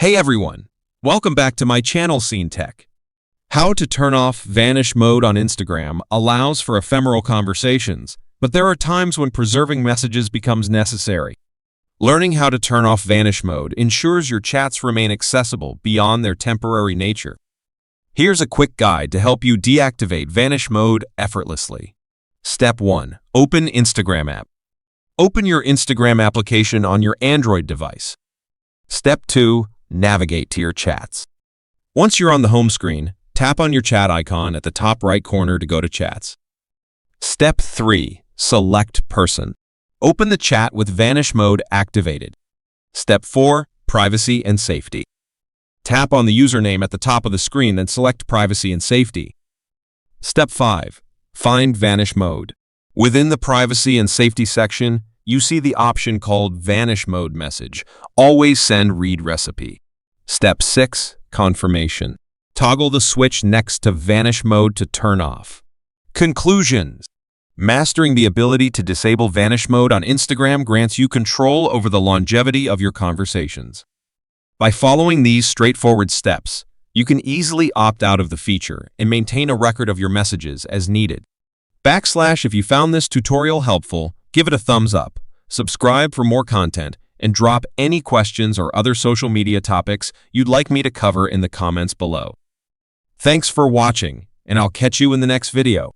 Hey everyone, welcome back to my channel Scene Tech. How to turn off vanish mode on Instagram allows for ephemeral conversations, but there are times when preserving messages becomes necessary. Learning how to turn off vanish mode ensures your chats remain accessible beyond their temporary nature. Here's a quick guide to help you deactivate vanish mode effortlessly. Step 1. Open Instagram app. Open your Instagram application on your Android device. Step 2. Navigate to your chats. Once you're on the home screen, tap on your chat icon at the top right corner to go to chats. Step 3. Select person. Open the chat with vanish mode activated. Step 4. Privacy and safety. Tap on the username at the top of the screen, then select privacy and safety. Step 5. Find vanish mode. Within the privacy and safety section, you see the option called Vanish Mode Message. Always send read recipe. Step 6. Confirmation. Toggle the switch next to Vanish Mode to turn off. Conclusions. Mastering the ability to disable Vanish Mode on Instagram grants you control over the longevity of your conversations. By following these straightforward steps, you can easily opt out of the feature and maintain a record of your messages as needed. If you found this tutorial helpful, give it a thumbs up, subscribe for more content, and drop any questions or other social media topics you'd like me to cover in the comments below. Thanks for watching, and I'll catch you in the next video.